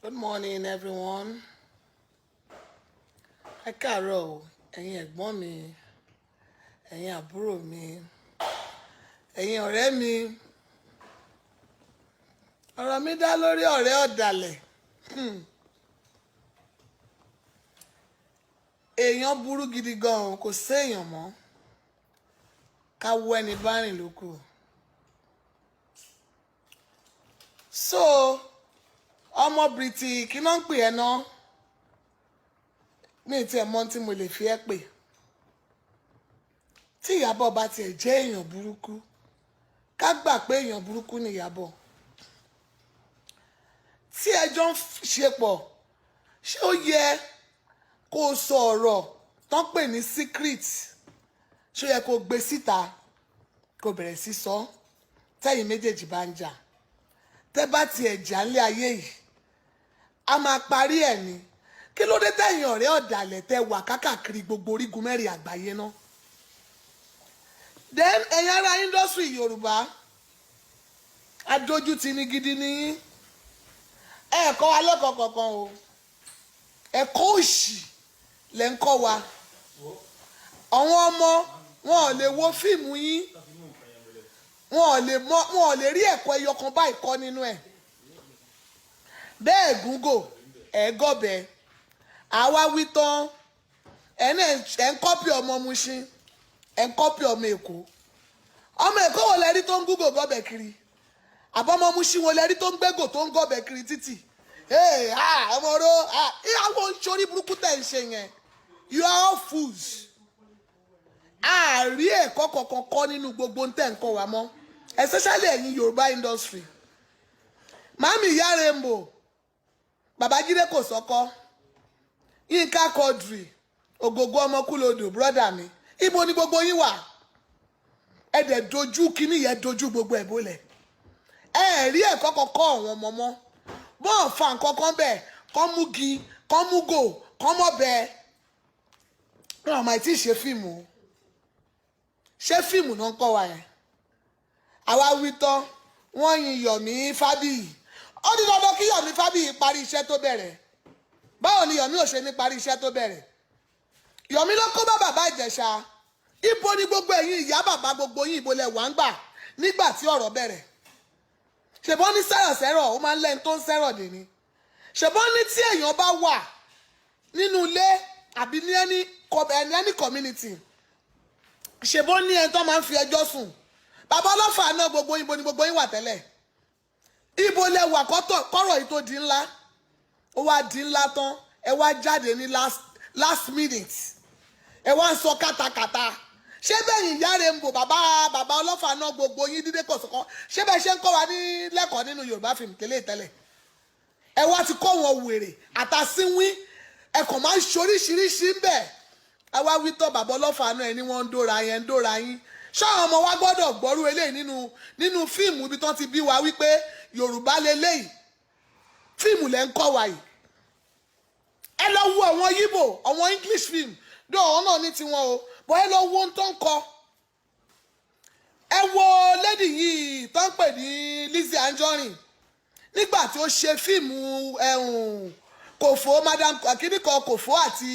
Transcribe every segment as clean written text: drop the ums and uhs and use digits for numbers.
Good morning, everyone. Ẹ káàárọ̀ o, ẹ̀yin ẹ̀gbọ́n mi, ẹ̀yin àbúrò mi, ẹ̀yin ọ̀rẹ́ mi. Ọ̀rọ̀ mi dá lórí ọ̀rẹ́ ọ̀dàlẹ̀. Èèyàn burú gidi gan-an, kò séèyàn mọ́. Ká wọ ẹni bá rìn lókù. So, ọmọ Bìrìtì kí náà ń pè ẹ́ náà? Mi ì tiẹ̀ mọ̀ tí mo lè fi ẹ́ pè. Tí Ìyábọ̀ bá tiẹ̀ jẹ́ èèyàn burúkú, ká gbà pé èèyàn burúkú ni Ìyábọ̀. Tí ẹjọ́ ń ṣe pọ̀, ṣé ó yẹ kó o sọ ọ̀rọ̀ tán pè ní secret? Ṣé ó yẹ kó o gbé síta kó o bẹ̀rẹ̀ sí sọ tẹ́yìn méjèèjì bá ń jà? Tẹ́ bá tiẹ̀ jà ńlé ayé yìí, a máa parí ẹ̀ ni. Kí ló dé tẹ́yìn ọ̀rẹ́ ọ̀dàlẹ̀ tẹ́ wà kákàkiri gbogbo orígun mẹ́rin àgbáyé náà? Then ẹ̀yin ará industry Yorùbá, adójútì ni gidi ni yín. Ẹ̀kọ́ wa lẹ́kọ̀ọ́ kankan o. Ẹ̀kọ́ òṣì lẹ́ ń kọ́ wa. Àwọn ọmọ wọn ò lè wo fíìmù yín. Wọn ò lè rí ẹ̀kọ́ ẹyọ kan báyìí kọ́ nínú ẹ̀. Bẹ́ẹ̀ gúngò ẹ̀ gọ́bẹ̀. Àwa wí tán ẹ̀ ń kọ́pì ọmọ Mushin, ẹ̀ ń kọ́pì ọmọ Èkó. Ọmọ Èkó wo lẹ rí tó ń gúgò gọ́bẹ̀ kiri? Àbọ̀mọ Mushin wo lẹ rí tó ń gbégò tó ń gọ́bẹ̀ kiri títì? Ọmọ oró ìyàwó ń ṣorí burúkú tẹ̀ ń ṣe yẹn. You are all fools. Àárí ẹ̀kọ́ kankan kọ́ nínú gbogbo ń tẹ̀ ń kọ́ wa mọ́, especially ẹ̀yin Yorùbá industry. Màmí Ìyá Rainbow, Babájídé Kòsọ́kọ́, Yínká Quadri, Ògògó Ọmọkúlódò, brọ́dà mi, ibo ni gbogbo yín wà? Ẹ dẹ̀ dojú kíní yẹn dojú gbogbo ẹ̀ bólẹ̀. Ẹ rí ẹ̀kọ́ kọ́kọ́ àwọn ọmọ mọ́. Bọ́ọ̀ fa nǹkan kan bẹ́ẹ̀, kọ́ mú gi, kọ́ mú gò, kọ́ mọ́ bẹ́ẹ̀. Wọ́n àmọ́ àìtí ṣe fíìmù o. Ṣé fíìmù náà ń kọ́ wa yẹn? Àwa wí tán, wọ́n yin Yomi Fábíyì. Ó ní dandan kí Yomi Fábíyì parí iṣẹ́ tó bẹ̀rẹ̀. Báwo ni Yomi ò ṣe ní parí iṣẹ́ tó bẹ̀rẹ̀? Yomi ló kó bá bàbá Ìjẹ̀ṣà. Ibo ni gbogbo ẹ̀yin ìyá bàbá gbogbo yín ibo lẹ wà ń gbà nígbà tí ọ̀rọ̀ bẹ̀rẹ̀? Ṣèbọn ní sẹ́rọ̀sẹ́rọ̀ ó máa ń lẹ́ni tó ń sẹ́rọ̀ dè ní. Ṣèbọn ní tí èèyàn bá wà nínú ilé àbí ní any community, ṣèbọn ní ẹni tó máa ń fi ẹjọ́ sùn. Bàbá ọlọ́fà náà gbogbo ibo ni gbogbo yín wà tẹ́lẹ̀? Ibo lẹ wà kọ́rọ̀ yìí tó di ńlá? Ó wá di ńlá tán, ẹ wá jáde ní last minute. Ẹ wá ń sọ kátàkátà. Ṣé bẹ́yìn Ìyá Rainbow, bàbá ọlọ́fà náà gbogbo yín dídé Kòsọ́kọ́, ṣé bẹ́ẹ̀ ṣe ń kọ́ wa ní lẹ́kọ̀ọ́ nínú Yorùbá fíìmù tẹ́lẹ̀? Ẹ wá ti kọ́ wọn wèrè àtàsínwín, ẹ kàn máa ń ṣoríṣiríṣi ń bẹ̀. Ẹ wá wí tọ́ bàbá ọlọ́fà náà ẹni wọ́n ń dóra yẹn ń dóra yín. Ṣáwọn ọmọ wa gbọ́dọ̀ gbọ́rú eléyìí nínú fíìmù ibi tán ti bí wa wípé Yorùbá leléyìí. Fíìmù lẹ́ ń kọ́ wa yìí. Ẹ lọ wo àwọn Yíbò, àwọn English film, dọ̀ọ́ náà ní tiwọn o, bọ́ ẹ lọ wo ohun tó ń kọ. Ẹ wo lady yìí tó ń pè ní Lizzy Anjorin nígbà tí ó ṣe fíìmù Kòfó, Madam kíníkọ Kòfó àti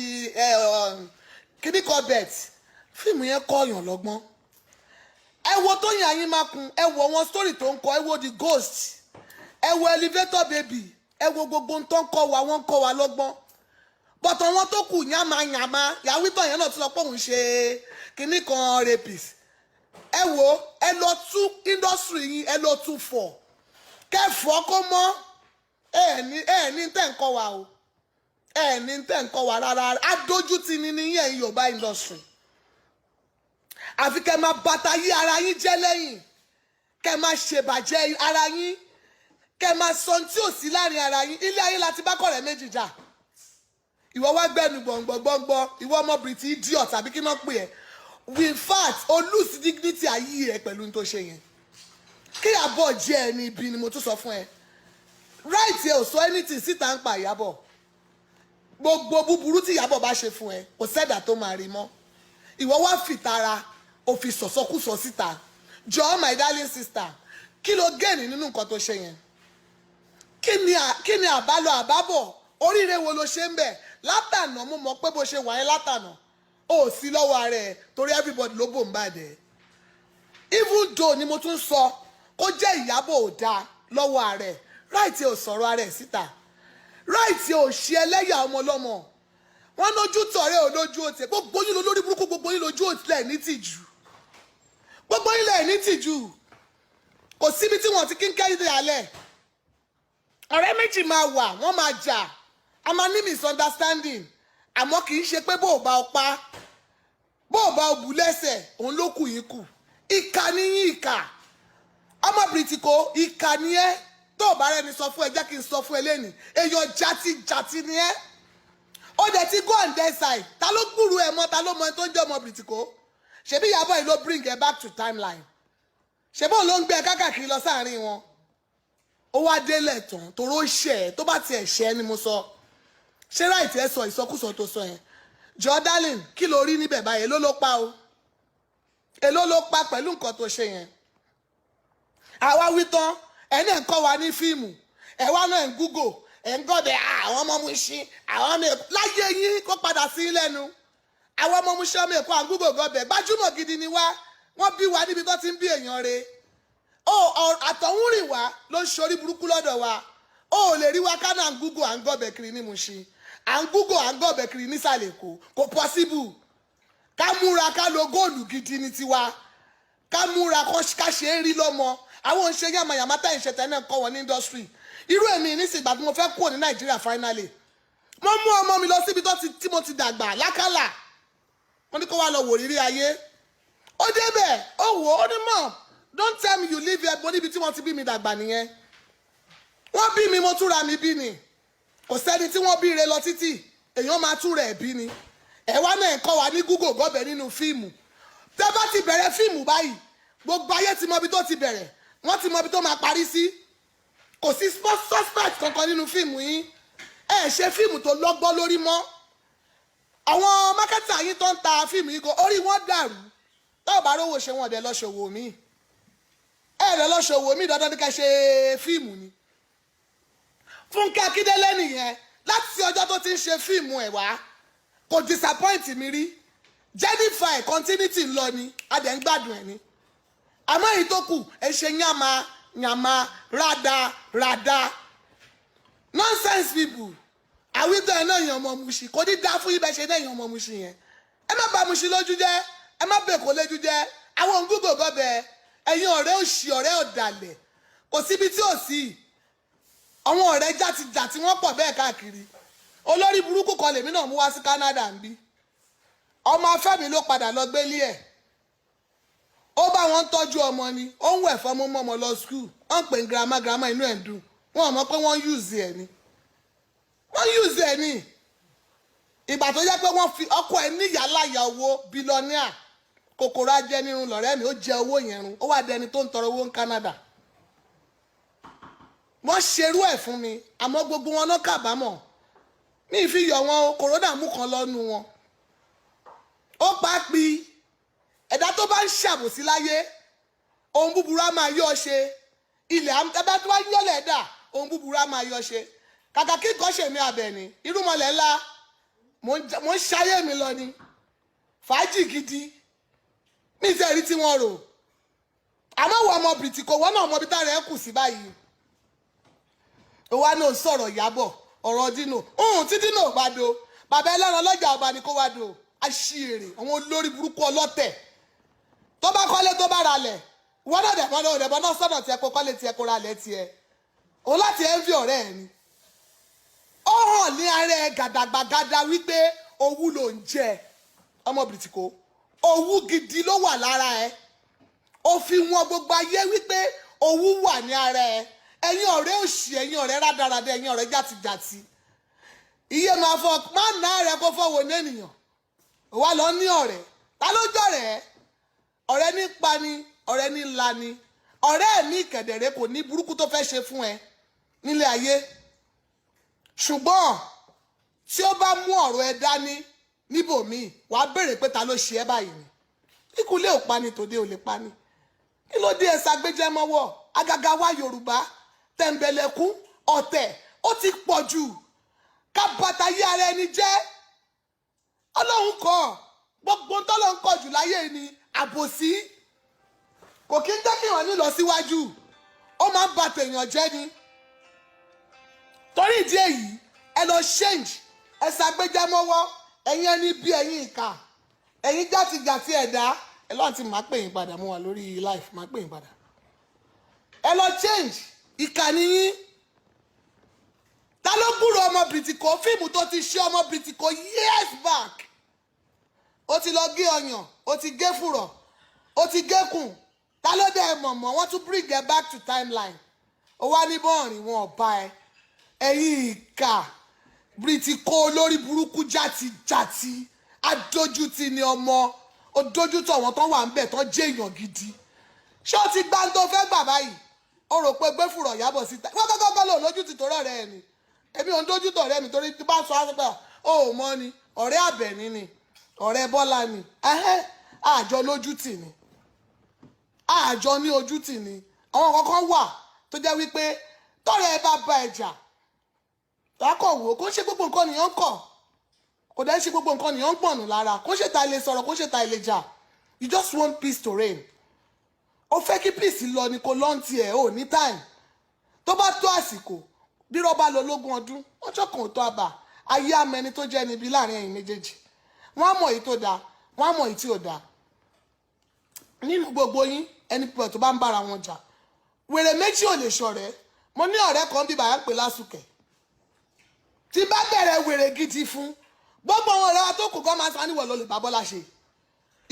kíníkọ Bet. Fíìmù yẹn kọ́yàn lọ́gbọ́n. Ẹ wo Tóyìn Ayímákun, ẹ wo wọn story tó ń kọ, ẹ wo The Ghost, ẹ wo Elevator Baby, ẹ wo gbogbo ohun tó ń kọ́ wa, wọ́n ń kọ́ wa lọ́gbọ́n. Bọ̀tọ̀ wọn tó kù yàmàyàmà, Yàwítọ̀ yẹn náà tún sọ pé òun ṣe kinní kan rapist. Ẹ wo, ẹ lọ tú industry yín, ẹ lọ tú fọ̀. Kẹfọ́ kó mọ́, ẹ ní tẹ̀ ń kọ́ wa o. Ẹ ní tẹ̀ ń kọ́ wa rárá. Adójútì ni yẹn Yorùbá industry. Àfi kẹ́ máa bàtà yí ara yín jẹ́ lẹ́yìn. Kẹ́ máa ṣèbàjẹ́ ara yín. Kẹ́ máa sọ tí ò sí láàrin ara yín. Ilé ayé láti bá kọ̀rẹ́ méjì jà. Ìwọ wá gbẹ́nu gbọ̀ngbọ̀ngbọ̀, ìwọ ọmọ Bìrìtì idiot àbí kí náà pè ẹ́. In fact, o lose dignity ayé ẹ pẹ̀lú tó ṣe yẹn. Kí Ìyábọ̀ jẹ́ ẹni ibi ni mo tún sọ fún ẹ. Right ẹ ò sọ anything síta ń pa Ìyábọ̀. Gbogbo búburú tí Ìyábọ̀ bá ṣe fún ẹ, kò sẹ́dà tó máa rí mọ́. Ìwọ wá fìtara, o fi sọ̀sọ́kùsọ síta. Jọ̀ọ́ my darling sister, kí ló gain nínú nǹkan tó ṣe yẹn? kí ni àbálọ àbábọ̀ oríire wo ló ṣe ń bẹ̀ látànà mo mọ̀ pé bó ṣe wà yẹn látànà ó sí lọ́wọ́ ara ẹ̀ torí everybody ló bò ń bàdẹ́ even though ni mo tún sọ kó jẹ́ Ìyábọ̀ ò dáa lọ́wọ́ ara ẹ̀ right ò sọ̀rọ̀ ara ẹ̀ síta right ò ṣe ẹlẹ́yà ọmọ ọlọ́mọ wọn lójú tọ̀rẹ́ ò lójú òtí gbogbo yín lórí burúkú gbogbo yín lójú òtí lẹ̀ ní tìjú gbogbo yín lẹ̀ ní tìjú kò síbi tí wọ́n ti kí ń kẹ́yìn alẹ́ ọ̀rẹ́ méjì máa wà wọ́n máa jà a máa ní misunderstanding àmọ́ kì í ṣe pé bó o bá o pa bó o bá o bù lẹ́sẹ̀ òun ló kù yín kù ìkà ni yín ìkà ọmọ bìrìtìkó ìkà ni ẹ́ tó o bá rẹ́ni sọ fún ẹ jẹ́ kí n sọ fún ẹ lẹ́nu èèyàn jàtijàti ni ẹ́ ó dẹ̀ ti go on their side ta ló gbúrú ẹ mọ́ ta ló mọ ẹ tó ń jẹ́ ọmọ bìrìtìkó ṣebí Ìyábọ̀ yìí ló bring ẹ back to timeline ṣebí òun ló ń gbé ẹ kákàkiri lọ sáàrin wọn ó wá délẹ̀ tán toró ṣẹ̀ tó bá tiẹ̀ ṣẹ̀ ni mo sọ ṣé ráìtì ẹ sọ ìsọkúsọ tó sọ yẹn jọ darling kí ló rí níbẹ̀ báyìí èló ló pa o èló ló pa pẹ̀lú nǹkan tó ṣe yẹn àwa wí tán ẹni ẹ̀ ń kọ́ wa ní fíìmù ẹ̀ wá náà ń Google ẹ̀ ń gọ́dẹ̀ àwọn ọmọ Mushin àwọn ọmọ Èkó láyé yín kó padà sí lẹ́nu àwọn ọmọ Mushin ọmọ Èkó à ń Google gọ́bẹ̀ gbajúmọ̀ gidi ni wá wọ́n bí wa níbi tó ti ń bí èèyàn re àtọ̀húnrìn wa ló ń ṣorí burúkú lọ́dọ̀ wa ó lè rí wa ká náà ń Google à ń gọ́bẹ̀ kiri ní Mushin à ń Google à ń gọ́bẹ̀ kiri nísàlẹ̀ Èkó kò possible ká múra ká lo góòlù gidi ní tiwa ká múra ká ṣe é rí lọ́mọ àwọn òṣèré yàmàyàmá tá ìṣẹ̀tẹ̀ náà kọ́ wọn ní industry irú èmi nísìgbà tí mo fẹ́ kúrò ní Nàìjíríà finally mo mú ọmọ mi lọ síbi tí mo ti dàgbà lákàlà mo ní kó wá lọ wò rírí ayé ó débẹ̀ ó wò ó ní mọ̀ don't tell me you live here bó níbi tí wọ́n ti bí mi dàgbà nìyẹn wọ́n bí mi mo túra mi bí ni kò sẹ́ni tí wọ́n bí ire lọ títì èèyàn máa túra ẹ̀ bí ni ẹ̀ wá náà kọ́ wa ní Google gọ́bẹ̀ nínú fíìmù tẹ́ bá ti bẹ̀rẹ̀ fíìmù báyìí gbogbo ayé ti mọ ibi tó ti bẹ̀rẹ̀ wọ́n ti mọ ibi tó máa parí sí kò sí suspect kankan nínú fíìmù yín ẹ ṣe fíìmù tó lọ́gbọ́n lórí mọ́ àwọn mákẹ́tà yín tó ń ta fíìmù yìí kò orí wọn dàrú táwọn bá rówó ṣe wọn ọ̀dẹ̀ lọ́ṣọ̀wò mi ẹ̀rẹ̀ lọ́ṣọ̀wò mi dandan ní ká ṣe fíìmù ni Fúnkẹ́ Akíndélé nìyẹn láti ọjọ́ tó ti ń ṣe fíìmù ẹ̀ wá kò disappoint mi rí Jennifer continuity ń lọ ni adẹ̀ ń gbádùn ẹ̀ ni àmọ́ èyí tó kù ẹ ṣe yàmà rádá nonsense people àwítọ́ ẹ̀ náà yàn ọmọ Mushin kò ní dá fún ibẹ̀ ṣe náà yàn ọmọ Mushin yẹn ẹ má bà Mushin lójú jẹ́ ẹ má bèkó lójú jẹ́ àwọn Google gọ́bẹ̀ ẹ̀yin ọ̀rẹ́ òṣì ọ̀rẹ́ ọ̀dàlẹ̀ kò síbi tí ò sí àwọn ọ̀rẹ́ jàtijàti wọ́n pọ̀ bẹ́ẹ̀ káàkiri olórí burúkú kan lèmi náà mú wá sí Canada ń bí ọmọ afẹ́mi ló padà lọ gbélé ẹ̀ ó bá wọn tọ́jú ọmọ ni ó ń wẹ̀ fọmọ ọmọ lọ skul wọ́n pè ń girama inú ẹ̀ ń dùn wọ́n mọ̀ pé wọ́n use ẹ̀ ni ìgbà tó jẹ́ pé wọ́n fi ọkọ ẹ̀ níyàláyà owó bílọ́níà kòkòrò ajẹnirun lọ̀rẹ́ mi ó jẹ owó yẹn run ó wà dẹni tó ń tọrọ owó ní Canada wọ́n ṣerú ẹ̀ fún mi àmọ́ gbogbo wọn náà kábàámọ̀ ní ìfiyọ̀ wọn o kòrónà mú kan lọ́nu wọn ó pàápì ẹ̀dá tó bá ń ṣàbòsí láyé ohun búburú á máa yọ́ ṣe ilẹ̀ ẹ̀dá tó bá ń yọ́lẹ̀ ẹ̀dá ohun búburú á máa yọ́ ṣe kàkà kí nǹkan ṣèmi Àbẹ̀ní irúmọlẹ̀ ńlá mo ń ṣayé mi lọ ni fàájì gidi ní ìtẹ̀rí tí wọ́n rò àmọ́ wọ ọmọ bìrìtìkò wọ́n náà mọ ibi tá rẹ̀ kù sí báyìí ó wá náà sọ̀rọ̀ Ìyábọ̀ ọ̀rọ̀ Dino tí Dino bá do bàbá ẹlẹ́ran lọ́jà ọba ni kó wá do aṣèrè àwọn olórí burúkú ọlọ́tẹ̀ tó bá kọ́lé tó bá ralẹ̀ wọ́n náà dẹ̀bọ́n náà sọ̀nà tiẹ̀ kó kọ́lé tiẹ̀ kó ralẹ̀ tiẹ̀ òun láti envy ọ̀rẹ́ ẹ̀ ni ó hàn ní ara ẹ̀ gàdàgbàgàdà wípé owú ló ń jẹ ọmọ bìrìtìkò owú gidi ló wà lára ẹ̀ ó fi wọn gbogbo ayé wípé owú wà ní ara ẹ̀ ẹ̀yin ọ̀rẹ́ òṣì ẹ̀yin ọ̀rẹ́ rádaràdà ẹ̀yin ọ̀rẹ́ jàtìjàtì iye máa ná rẹ kó fọwọ́ ní ènìyàn wà lọ ní ọ̀rẹ́ ta ló jọ̀rẹ́ ọ̀rẹ́ ní pani ọ̀rẹ́ ní ńlá ni ọ̀rẹ́ mi kẹ̀dẹ̀rẹ́ kò ní burúkú tó fẹ́ ṣe fún ẹ nílé ayé ṣùgbọ́n tí ó bá mú ọ̀rọ̀ ẹ dání níbòmíì wàá béèrè pé ta ló ṣe ẹ báyìí ni kíkulé ò pani tòde ò lè pani kí ló dé ẹsẹ agbẹjẹmọwọ àgàgà wa Yorùbá tẹ̀m̀bẹ̀lẹ̀kún ọ̀tẹ̀ ó ti pọ̀ jù ká bàtà yí ara ẹni jẹ́. Ọlọ́run kọ́ gbogbo tọ́lọ́run kọ̀ jù láyé ni àbòsí. Kò kí ń jẹ́ kí èèyàn ní lọ síwájú, ó máa ń ba tèèyàn jẹ́ ni. Torí ìdí èyí ẹ lọ change, ẹ ṣàgbéjámọ́wọ́, ẹ̀yin ẹni bí ẹ̀yin ìkà, ẹ̀yin játijàti ẹ̀dá. Ẹ lọ́n ti máa pè yín padà, mo wà lórí life, máa pè yín padà. Ẹ lọ change, ìkà nìyín. Ta ló gbúrò ọmọ bìtìkó fíìmù tó ti ṣe ọmọ bìtìkó years back? Ó ti lọ gé ọyàn, ó ti gé fùrọ̀, ó ti gé kùn. Ta ló dé mọ̀mọ́? Wọ́n tún bring ẹ back to timeline. Ó wá ní bọ́ọ̀rìn wọn ọ̀bá ẹ. Ẹ̀yin ìkà bìtìkó olórí burúkú játijàti. Adójútì ni ọmọ. Ó dójútọ̀ wọn tán wà ń bẹ̀ tán jẹ́ èèyàn gidi. Ṣé o ti gbá ń tó fẹ́ gbà báyìí? O rò pé gbé fùrọ̀ yábọ̀ síta. Wọ́n kọ́kọ́ lò lójútì tó rọ̀ rẹ̀ ni. Èmi ò ń dójútọ̀ ọ̀rẹ́ mi torí tí bá sọ àṣepẹ́ ò mọ́ ni. Ọ̀rẹ́ Àbẹ̀ní ni. Ọ̀rẹ́ Bọ́lá ni. Àjọ lójútì ni. Àjọ ní ojútì ni. Àwọn kankan wà tó jẹ́ wípé tọ́rẹ́ ẹ bá bá ẹjà. Lákọ̀ wò kó ṣe gbogbo nǹkan nìyẹn ń kọ̀. Kò dẹ́ ṣe gbogbo nǹkan nìyẹn ń pọ̀nù lára. Kó ṣe ta ilé sọ̀rọ̀, kó ṣe ta ilé jà. You just want peace to reign. Ó fẹ́ kí peace lọ ni kò lọ́ntì ẹ̀ ò ní time. Tó bá tó àsìkò bí rọ́bà lọ lógún ọdún ọjọ́ kan ò tó àbà ayé amẹni tó jẹ́ níbi láàrin ẹ̀yin méjèèjì. Wọ́n á mọ̀ èyí tó dáa, wọ́n á mọ̀ èyí tí ò dáa. Nínú gbogbo yín ẹni pẹ̀ tó bá ń bára wọn jà. Wèrè méjì ò lè ṣọ̀rẹ́. Mo ní ọ̀rẹ́ kan bí bàyá ń pè lásùkẹ̀. Tí bá bẹ̀rẹ̀ wèrè gidi fún gbogbo àwọn ọ̀rẹ́ wa tó kù gan máa sọ níwọ̀ ló lè bá Bọ́lá ṣe.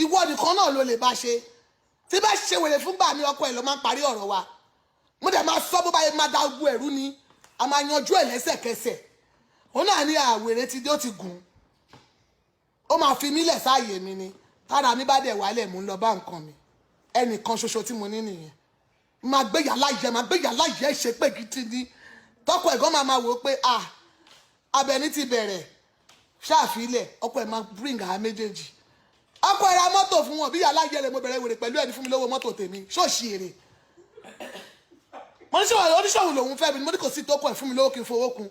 Ìwọ nìkan náà ló lè bá ṣe. Tí bá ṣe wèrè fún gbà mí ọkọ ẹ̀ ló máa ń parí ọ̀rọ̀ wa. Mo dẹ̀ máa sọ bó bá yẹ máa da ogun ẹ̀rú ni. A máa yanjú ẹ̀ lẹ́sẹ̀kẹsẹ̀. Òun náà ní àwèrè tí ó ti gùn. Ó máa fi mí lẹ̀ sáàyè mi ni. Tára mi bá dẹ̀ wálẹ̀ mú lọ bá nǹkan mi. Ẹnìkan ṣoṣo tí mo ní nìyẹn. Máa gbé yàrá yẹ ṣe pé gidi ni. Tọ́kọ ẹ̀gán máa wò ó pé Àbẹ̀ní ti bẹ̀rẹ̀ ṣáàfilẹ̀ ọkọ ẹ̀ máa bring àwọn méjèèjì. Ọkọ ẹ̀ ra mọ́tò fún wọn bí yàrá yẹ rẹ̀ mo bẹ̀rẹ̀ wèrè pẹ̀lú ẹni fún mi lówó mọ́tò tèmi ṣọ́ọ̀ṣì èrè. Mo ní sọ̀rọ̀ oníṣòwò lòun fẹ́ mi mo ní kò sí tókọ̀ ẹ̀ fún mi lówó kí n fowó kun.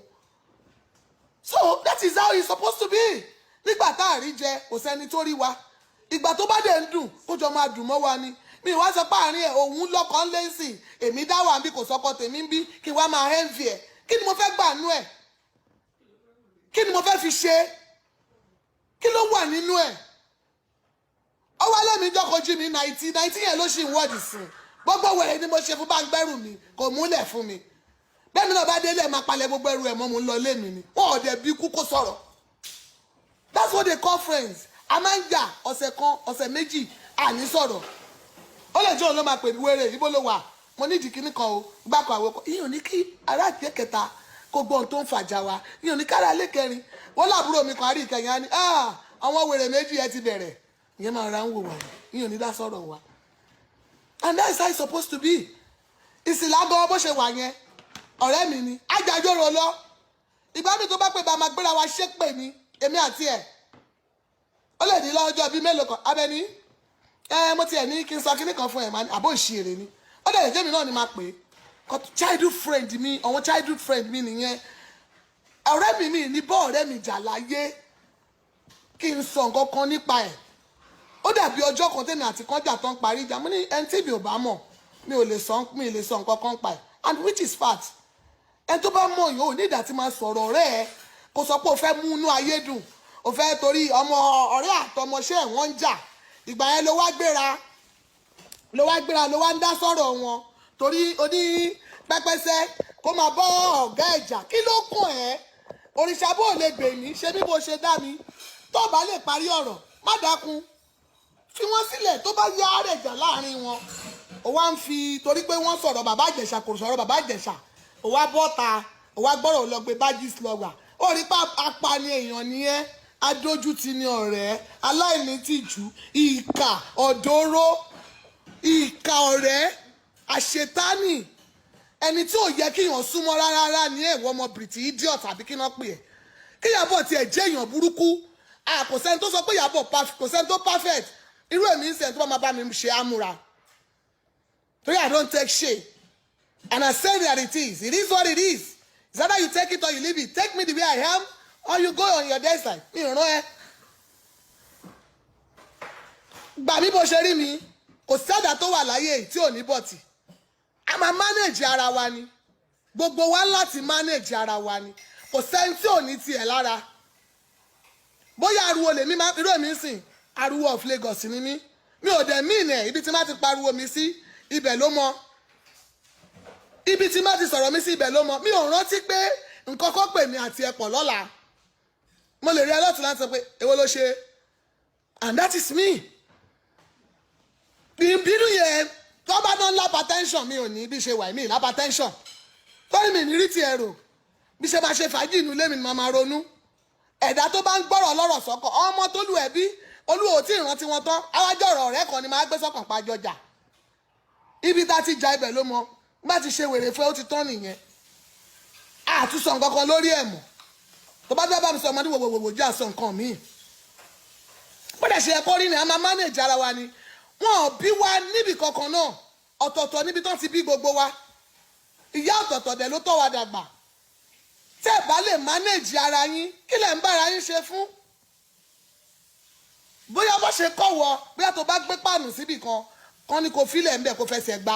So that is how it's supposed to be. Nígbà tá a rí jẹ kò sẹ́ni tó rí wa. Ìgbà tó bá dẹ̀ ń dùn kó jọ máa dùn mọ́ wa ni. Mi wá sọ pé àárín ẹ̀ òun lọ́kàn lẹ́sìn èmi dá wà bí kò sọ́kọ tèmi ń bí kí wá máa envy ẹ̀. Kí ni mo fẹ́ gbà nú ẹ̀? Kí ni mo fẹ́ fi ṣe? Kí ló wà nínú ẹ̀? Ó wá lẹ́mìí jọ́kọ̀jú mi 90 yẹn ló ṣì ń wọ́ọ̀dì sí i. Gbogbo wẹ̀rẹ̀ ni mo ṣe fún báńgbẹ́rù mi kò múlẹ̀ fún mi. Bẹ́ẹ̀ mi náà bá délé máa palẹ̀ gbogbo ẹrù ẹ̀ mọ́ mo ń lọ lé mi ni. Wọ́n ò dẹ̀ bí kú kó sọ̀rọ̀. That's what they call friends. A máa ń jà ọ̀sẹ̀ kan ọ̀sẹ̀ méjì àní sọ̀rọ̀. Ó lè jẹ́ òun ló máa pè mí wéré ibo ló wà. Mo ní ìdíkíní kan o gbáko àwòkọ́. Ìyẹn ò ní kí ará ìdí kẹta kó gbọ́ ohun tó ń fàjà wa. Ìyẹn ò ní kára lé kẹrin. Wọ́n láàbúrò mi kan àrí ìkẹyìn á ní àwọn wèrè méjì ẹ ti bẹ̀rẹ̀. Ìyẹn máa ra ń wò wá. Ìyẹn ò ní dá sọ̀rọ̀ wa. And that's how it's supposed to be. Ìsìlágọ́ bó ṣe wà yẹn ọ̀rẹ́ mi ni ajájọ́rò lọ. Ìgbà mi tó bá pè bá máa gbéra wa ṣépè ni èmi àti ẹ̀. Ó lè ní lọ́jọ́ bíi mélòó kan Àbẹ̀ní mo tiẹ̀ ní kí n sọ kíní kan fún ẹ̀ máa ní àbó ìṣeré ni. Ó lè jẹ́ mi náà ni máa pè é. Childhood friend mi àwọn childhood friend mi nìyẹn. Ọ̀rẹ́ mi ní bọ́ ọ̀rẹ́ mi jà láyé kí n sọ nǹkan kan nípa ẹ̀. Ó dàbí ọjọ́ kan tèmi àti kan jà tán parí ìjà mo ní ẹni tí mi ò bá mọ̀ mi ò lè sọ nǹkan kan pa ẹ̀ and which is fact. Ẹni tó bá mọ̀ yóò ní ìdá tí máa sọ̀rọ̀ ọ̀rẹ́ ẹ̀ kó sọ pé o fẹ́ mú inú ayé dùn o fẹ́ torí ọmọ ọ̀rẹ́ àtọmọṣẹ́ ẹ̀ wọ́n ń jà ìgbà yẹn ló wá gbéra ló wá ń dá sọ̀rọ̀ wọn torí oní pẹ́pẹ́sẹ́ kó máa bọ́ ọ̀gá ẹ̀jà kí ló kàn ẹ́ òrìṣà bó lè gbè mí ṣe bí mo ṣe dá mi tó bá lè parí ọ̀rọ̀ má dákun fi wọ́n sílẹ̀ tó bá yá rẹ̀ jà láàrin wọn ó wá ń fi torí pé wọ́n sọ̀rọ̀ bàbá Ìjẹ̀ṣà kò sọ̀rọ̀ bàbá Ìjẹ̀ṣà ó wá bọ́ta ó wá gbọ́rọ̀ lọ gbé bájí slọ́gà ó rí pa apani èèyàn nìyẹn adójútì ni ọ̀rẹ́ aláìní tìjú ìkà ọ̀dọ́rọ́ ìkà ọ̀rẹ́ àṣetánì ẹni tí ò yẹ kíyàn súnmọ́ rárá ní ẹ̀wọ̀ ọmọ bìrìtì idiot àbí kí náà pè ẹ́ kíyàbọ̀ tiẹ̀ jẹ́ èèyàn burúkú kò sẹ́ni tó sọ pé Ìyábọ̀ kò sẹ́ni tó perfect irú èmi ń sẹ́ni tó máa bá mi ṣe àmúra torí I don't take shit and I say that it is what it is It's either you take it or you leave it. Take me the way I am, or you go on your day side. Mi ò rán ẹ. Gbà mí bó ṣe rí mi, kò sẹ́dá tó wà láyé tí ò ní bọ̀tì. A máa manage ara wa ni. Gbogbo wa láti manage ara wa ni. Kò sẹ́ni tí ò ní tiẹ̀ lára. Bóyá ariwo lèmi máa irú èmi sìn, ariwo of Lagos ni mí. Mi ò dẹ̀ mean ẹ̀, ibi tí má ti pariwo mi sí, ibẹ̀ ló mọ. Ibi tí má ti sọ̀rọ̀ mi sí ibẹ̀ ló mọ. Mi ò rántí pé nǹkan kan pè mí àti ẹ̀pọ̀ lọ́la. Mo lè rí ẹlọ́tún láti sọ pé èwo ló ṣe. And that is me. Ìbínú yẹn tó bá dán lápàtẹ́ńṣọ̀n mi ò ní bí ṣe wà mí lápàtẹ́ńṣọ̀n. Tóyìn mi ní rí ti ẹ̀rọ. Bí ṣe máa ṣe fàájì inú ilé mi ni màá máa ronú. Ẹ̀dá tó bá ń gbọ́rọ̀ lọ́rọ̀ sọ́kọ̀ ọmọ tó lù ẹ̀bí olúwo tí ìrántí wọn tán awájọ́ ọ̀rọ̀ ọ̀rẹ́ kan ni máa gbé sọ́kàn pàjọjà. Ibi tá ti ja ibẹ̀ ló mọ bá ti ṣe wèrè fẹ́ ó ti tán nìyẹn. Àtúnṣe nǹkan kan lórí ẹ̀ mọ̀. Tó bá dábàá mi sọ ọmọdé wòwòwò já sọ nǹkan míì. Bọ́dẹ̀ ṣe ẹ̀kọ́ rí ni a máa manage ara wa ni. Wọn ò bí wa níbi kankan náà ọ̀tọ̀ọ̀tọ̀ níbi tó ti bí gbogbo wa. Ìyá ọ̀tọ̀ọ̀tọ̀ dẹ̀ ló tọ́ wa dàgbà. Tẹ́ ẹ̀ bá lè manage ara yín kí lẹ̀ ń bá ara yín ṣe fún. Bóyá bó ṣe kọ́ wọ bóyá tó bá gbé pàánù síbì kan ni kò fílẹ̀ ńbẹ̀ kò fẹsẹ̀ gba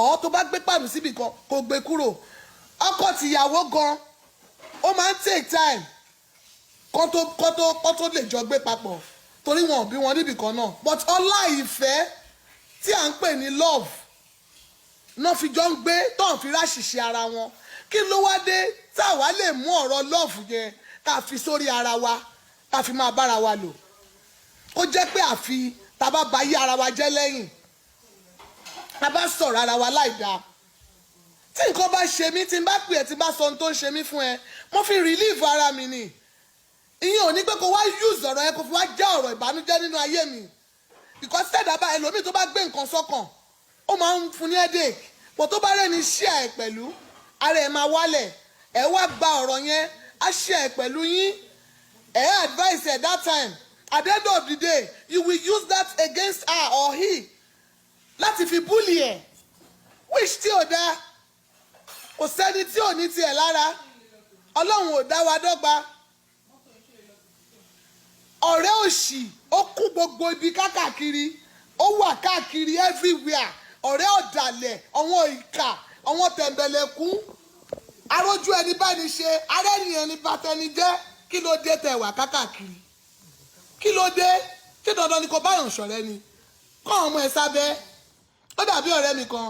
ọ̀ tó bá gbé pàánù síbì kan kò gbé kúrò. Ọkọ tìyàwó gan ó máa ń take time kó tó lè jọ gbé papọ̀ torí wọn ò bí wọn níbì kan náà but ọlá ìfẹ́ tí à ń pè ní love náà fi jọ ń gbé tó ń fi ráṣìṣe ara wọn kí ló wá dé táwa lè mú ọ̀rọ̀ love yẹn ká fi sórí ara wa ká fi máa bára wa lò ó jẹ́ pé àfi tá a bá ba yí ara wa jẹ́ lẹ́yìn tá a bá sọ̀rọ̀ ara wa láì dáa tí nǹkan bá ṣe mí tí n bá pè ẹ́ tí n bá sọ ohun tó ń ṣe mí fún ẹ mo fi relieve ara mi ni ìyẹn ò ní pé kó wá use ọ̀rọ̀ ẹ kó fi wá já ọ̀rọ̀ ìbànújẹ́ nínú ayé mi because tẹ́ẹ̀dá bá ẹlòmíì tó bá gbé nǹkan sọ́kàn ó máa ń fún ní headache pọ̀ tó bá rẹ́ni share ẹ̀ pẹ̀lú ara ẹ̀ máa wálẹ̀ ẹ̀ wá gba ọ̀rọ̀ yẹn á share ẹ̀ pẹ̀lú yín ẹ̀ advice at that time at the end of the day you will use that against her or he láti fi bully ẹ̀ which tí ò dáa kò sẹ́ni tí ò ní tiẹ̀ lára ọlọ́run ò dá wa dọ́gba ọ̀rẹ́ òṣì ó kún gbogbo ibi káàkiri ó wà káàkiri everywhere ọ̀rẹ́ ọ̀dàlẹ̀ àwọn ìkà àwọn tẹ̀m̀bẹ̀lẹ̀kún arójú ẹni bá ní ṣe arẹ́rìn ẹni bá tẹni jẹ́ kí ló dé tẹ̀ wà káàkiri kí ló dé kí dandan ni kò báyọ̀ ṣọ̀rẹ́ ni kọ́ ọmọ ẹ̀ sábẹ́ ó dàbí ọ̀rẹ́ mi kan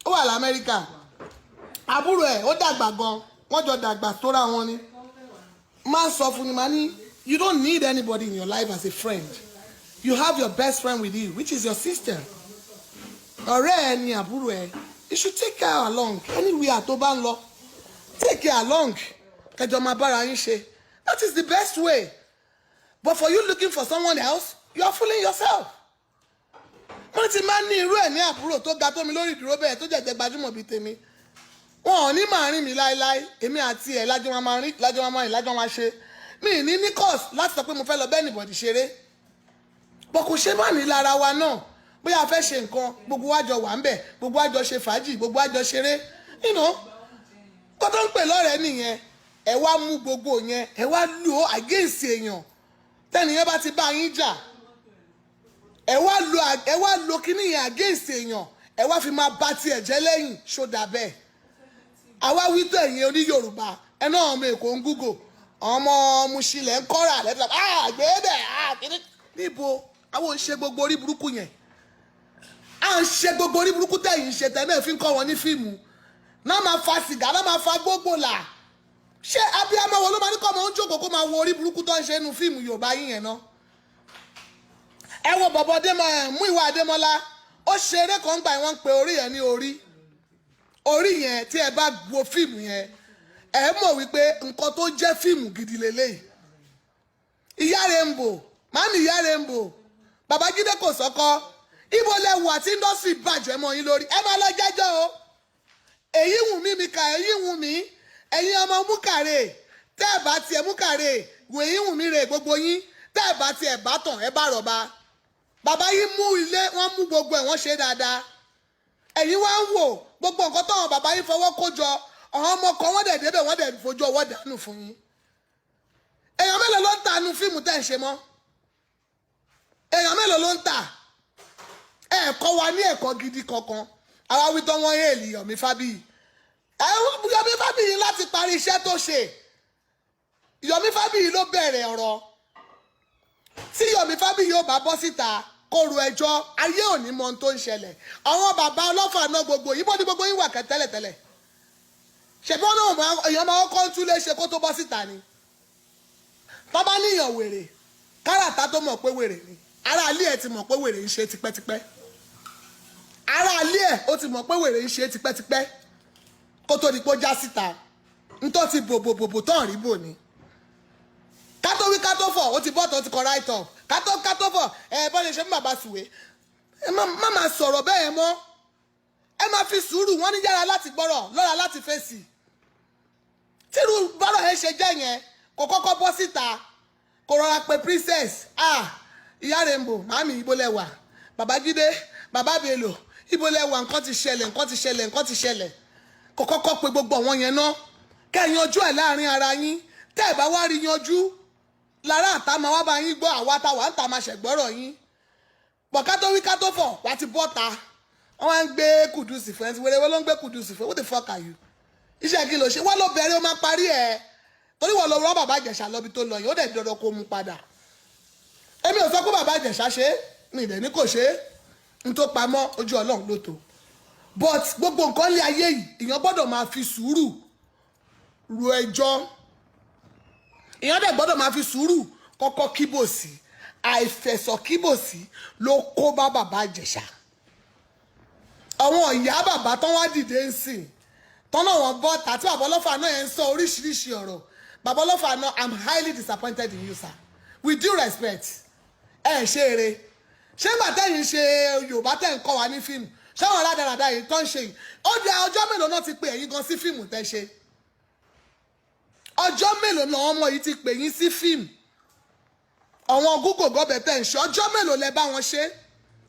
ó wà l'Amẹ́ríkà àbúrò ẹ̀ ó dàgbà gan wọ́n jọ dàgbà tóra wọn ni máa sọ fún ni máa ní you don't need anybody in your life as a friend you have your best friend with you which is your sister ọ̀rẹ́ ẹ ni àbúrò ẹ you should take her along anywhere tó bá ń lọ take her along kẹjọ máa bára yín ṣe that is the best way but for you looking for someone else you are fooling yourself wọ́n ti máa ń ní irú ẹ̀ ní àbúrò tó ga tó mi lórí ìdúró bẹ́ẹ̀ tó jẹ̀jẹ̀ gbajúmọ̀ bíi tèmi wọn ò ní máa rìn mí láéláé èmi àti ẹ̀ lájọ́ máa rìn lájọ́ máa ṣe mi ní ní course láti sọ pé mo fẹ́ lọ bẹ́ẹ̀ nìbọ̀dì ṣeré bọ́ kò ṣe má ní lára wa náà bóyá a fẹ́ ṣe nǹkan gbogbo wa jọ wà ń bẹ̀ gbogbo wa jọ ṣe fàájì gbogbo wa jọ ṣeré kó tó ń pè lọ́rẹ̀ẹ́ nìyẹn ẹ wá mú gbogbo yẹn ẹ wá lò ó against èèyàn tẹ́nìyẹn bá ti bá yín jà ẹ wá lo kíní yẹn against èèyàn ẹ wá fi máa bá tiẹ̀ jẹ́ lẹ́yìn ṣódà bẹ́ẹ̀ àwa wí tó ẹ̀yin oní Yorùbá ẹ náà ọmọ Èkó ń gúgò ọmọ Mùsílẹ̀ ń kọ́ra lẹ́tọ̀ àgbẹ̀dẹ̀ kíní níbo àwọn ò ń ṣe gbogbo orí burúkú yẹn à ń ṣe gbogbo orí burúkú tẹ̀yìn ṣe tẹ̀ náà fi ń kọ́ wọn ní fíìmù náà máa fa sìgá náà máa fa gbogbo là ṣé abiyamọ wo ló máa ní kọ́ ọmọ ń jókòó kó máa wo orí burúkú tó ń ṣe nínú fíìmù Yorùbá yín yẹn náà ẹ wo bọ̀bọ̀ Múyìwá Adémọ́lá ó ṣeré kan gbà wọ́n ń pe orí yẹn ní orí yẹn tí ẹ bá wo fíìmù yẹn ẹ mọ̀ wípé nǹkan tó jẹ́ fíìmù gidi lélẹ́yìí Ìyá Rainbow màmí Ìyá Rainbow Babájídé Kòsọ́kọ́ ibo lẹ́wù àti indọ́sírì bàjẹ́ mọ́ yín lórí ẹ máa lọ jẹ́jọ́ o èyí wù mí mi kà èyí wù mí ẹ̀yin ọmọ múkàrè tẹ́ ẹ̀ bá tiẹ̀ múkàrè wèyí wù mí rè gbogbo yín tẹ́ ẹ̀ bá tiẹ̀ bá tàn ẹ bá rọ̀ba bàbá yìí mú ilé wọ́n mú gbogbo ẹ̀ wọ́n ṣe dáadáa ẹ̀yin wá ń wò gbogbo nǹkan táwọn bàbá yìí fọwọ́ kó jọ àwọn ọmọ kan wọ́n dẹ̀ débẹ̀ wọ́n dẹ̀ fojú ọwọ́ dànù fún yín. Èèyàn mélòó ló ń ta nu fíìmù tẹ́ ń ṣe mọ́? Èèyàn mélòó ló ń tà? Ẹ̀kọ́ wa ní ẹ̀kọ́ gidi kankan. Àwa wí tán wọ́n yéèlì Yomi Fabiyi. Yomi Fabiyi láti parí iṣẹ́ tó ṣe. Yomi Fabiyi ló bẹ̀rẹ̀ ọ̀rọ̀. Tí Yomi Fabiyi yóò bá bọ́ síta kó ru ẹjọ́, ayé ò ní mọ ohun tó ń ṣẹlẹ̀. Àwọn bàbá ọlọ́fà náà gbogbo yìí bó ní gbogbo yín wà kẹ́ tẹ́lẹ̀tẹ́lẹ̀. Ṣèbí wọn náà èèyàn máa kọ́ ń túlé ṣe kó tó bọ́ síta ni. Tọ́ bá níyàn wèrè, káràtà tó mọ̀ pé wèrè ni. Ará ilé ẹ̀ ti mọ̀ pé wèrè ń ṣe tipẹ́tipẹ́. Ará ilé ẹ̀ ó ti mọ̀ pé wèrè ń ṣe tipẹ́tipẹ́. Kó tó di pé ó já síta. Ntọ́ ti bòbòbòbò tán rí bò ni. Kátó wí kátó fọ̀, ó ti bọ́ tó ti kọ right up. Kátó fọ̀, bọ́ ṣe ṣe fún bàbá Sùwé. Ẹ má máa sọ̀rọ̀ bẹ́ẹ̀ mọ́. Ẹ máa fi sùúrù, wọ́n ní yára láti gbọ́rọ̀, lọ́ra láti fèsì. Tírú bọ́rọ̀ ẹ ṣe jẹ́ yẹn, kò kọ́kọ́ bọ́ síta. Kò rọra pé princess. Ìyá Rainbow, màámi ibo lẹ wà. Bàbá Jídé, bàbá Bello, ibo lẹ wà, nǹkan ti ṣẹlẹ̀. Kò kọ́kọ́ pé gbogbo àwọn yẹn ná. Kẹ́ ẹ yanjú ẹ̀ láàrin ara yín. Tẹ́ ẹ bá wá rí yanjú, lára àtà máa wá bá yín gbọ́, àwa táwa ń ta máa ṣẹ̀gbọ́rọ̀ yín. Bọ̀ ká tó wí ká tó fọ̀, wá ti bọ́ ta. Wọ́n wá ń gbé Kùdùsì fún ẹ. Wèrè wo ló ń gbé Kùdùsì fún? What the fuck are you? Iṣẹ́ kí ló ṣe? Wọ́n ló bẹ̀rẹ̀ ó máa parí ẹ̀. Torí wọ́n lọ rọ́ bàbá Ìjẹ̀ṣà lọ́bi tó lọ yìí, ó dẹ̀ dandan kó mú padà. Èmi ò sọ pé bàbá Ìjẹ̀ṣà ṣe é, mi ìdẹ̀ ní kò ṣe é. N tó pamọ́ ojú Ọlọ́run ló tó. But gbogbo nǹkan lé ayé yìí, èèyàn gbọ́dọ̀ máa fi sùúrù ro ẹjọ́. Èèyàn dẹ̀ gbọ́dọ̀ máa fi sùúrù kọ́kọ́ kíbòsí. Àìfẹ̀sọ̀ kíbòsí ló kó bá bàbá Ìjẹ̀ṣà. Àwọn ìyá bàbá tán wá dìde ń sìn. Tọ́nà wọn bọ́ tàbí bàbá ọlọ́fà náà ẹ̀ ń sọ oríṣiríṣi ọ̀rọ̀. Bàbá ọlọ́fà náà, I'm highly disappointed in you, sir. With due respect, ẹ ṣe eré. Ṣé ìgbà tẹ́yìn ṣe Yorùbá tẹ́ ń kọ́ wa ní fíìmù? Ṣé àwọn aládàradà yìí tó ń ṣe yìí? Ó di ọjọ́ mélòó náà ti pè ẹ̀yin gan sí fíìmù tẹ́ ṣe? Ọjọ́ mélòó náà ọmọ yìí ti pè yín sí fíìmù? Àwọn Google gọ́bẹ̀ tẹ́ ń ṣe, ọjọ́ mélòó lẹ bá wọn ṣe?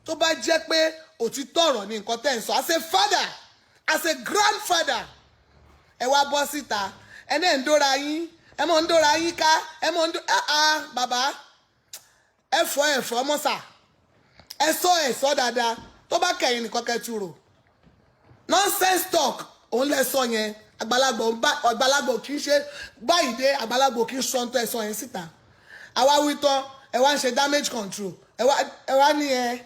Tó bá jẹ́ pé òtítọ́ ọ̀rọ̀ ni nǹkan tẹ́ ń sọ. As a father, as a grandfather, ẹ wá bọ́ síta, ẹ náà ń dóra yín, ẹ mọ̀ ń dóra yín ká, ẹ mọ̀ ń dóra bàbá, ẹ fọ́ mọ́sà, ẹ sọ dáadáa, tó bá kẹ̀yìn nìkan kẹtùrò. Nonsense talk, òun lẹ sọ yẹn, àgbàlagbà kì í ṣe báyìí dé, àgbàlagbà kì í sọ tó ẹ sọ yẹn síta. Àwa wí tán, ẹ wá ń ṣe damage control, ẹ wá ní ẹ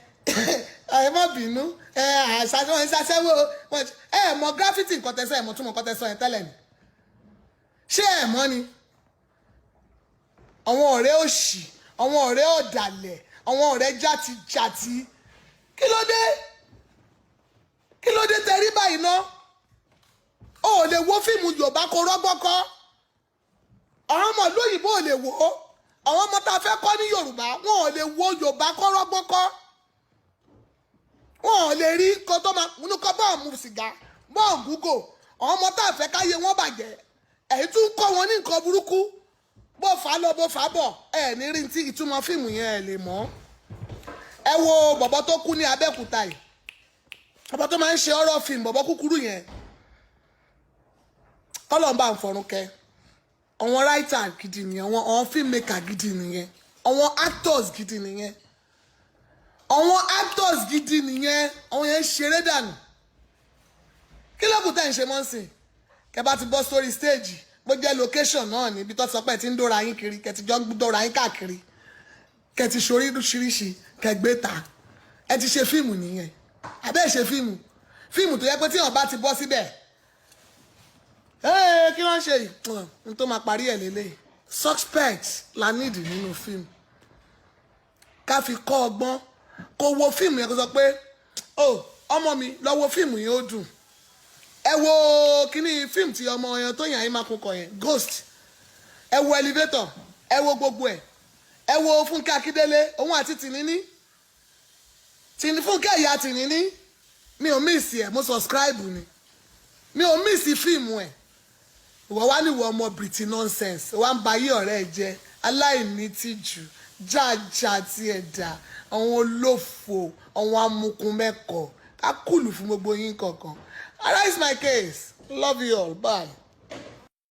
má bínú, àṣàṣẹ́wó, ẹ mọ graffiti nǹkan tẹ́sọ, ẹ mọ túmọ̀ nǹkan tẹ́sọ yẹn tẹ́lẹ̀ ni. Ṣé ẹ mọ̀ ni? Àwọn ọ̀rẹ́ òṣì, àwọn ọ̀rẹ́ ọ̀dàlẹ̀, àwọn ọ̀rẹ́ játijàti. Kí ló dé tẹrí báyìí ná? O ò lè wo fíìmù Yorùbá kó rọ́gbọ́kọ́. Àwọn ọmọ ìlú òyìnbó ò lè wò ó. Àwọn ọmọ tá a fẹ́ kọ́ ní Yorùbá, wọn ò lè wo Yorùbá kó rọ́gbọ́kọ́. Wọn ò lè rí kó tó máa múnú kọ́ bọ́ọ̀ mu sìgá, bọ́ọ̀ gúgò. Àwọn ọmọ tá a fẹ́ káyé wọn bàjẹ́. Èyí tún kọ́ wọn ní nǹkan burúkú. Bó fà á lọ bó fà á bọ̀, ẹ ní rí tí ìtumọ̀ fíìmù yẹn ẹ lè mọ̀. Ẹ wo bọ̀bọ̀ tó kú ní Abẹ́òkúta yìí. Bọ̀bọ̀ tó máa ń ṣe horror film, bọ̀bọ̀ kúkúrú yẹn. Kọ́lọ̀ ń bá ń fọ̀run kẹ́. Àwọn writer gidi nìyẹn, àwọn filmmaker gidi nìyẹn. Àwọn actors gidi nìyẹn. Àwọn actors gidi nìyẹn. Àwọn yẹn ṣeré dànù. Kí ló kù tẹ́ ń ṣe mọ́ sí? Kẹ́ bá ti bọ́ sórí stage, bó jẹ́ location náà níbi tó sọ pé ti ń dóra yín kiri, kẹ́ ti jọ ń dóra yín káàkiri, kẹ́ ti ṣorí oríṣiríṣi, kẹ́ gbé ta. Ẹ ti ṣe fíìmù nìyẹn. Àbẹ́ ṣe fíìmù. Fíìmù tó yẹ pé tí wọ́n bá ti bọ́ síbẹ̀. Kí ló ń ṣe yìí? N tó máa parí ẹ̀ lélẹ̀. Suspect la need nínú fíìmù. Ká fi kọ́ ọgbọ́n. Kó wo fíìmù yẹn kó sọ pé, ọmọ mi lọ wo fíìmù yẹn ó dùn. Ẹ wo kíní fíìmù tí ọmọ yẹn tó yàn yín máa kún kọ yẹn, Ghost. Ẹ wo Elevator. Ẹ wo gbogbo ẹ̀. Ẹ wo Fúnkẹ́ Akíndélé, òun àti Tìníní. Fúnkẹ́ ìyá Tìníní. Mi ò miss ẹ̀, mo subscribe ni. Mi ò miss fíìmù ẹ̀. Ìwọ wá ní ìwọ ọmọ British nonsense. Wá ń ba yí ọ̀rẹ́ ẹ jẹ́. Aláìní tìjú. Jájà ti ẹ̀dá. Àwọn olófò. Àwọn amukun mẹ́kọ̀ọ́. Ká kùlù fún gbogbo yín kankan. I raise my case. Love you all. Bye.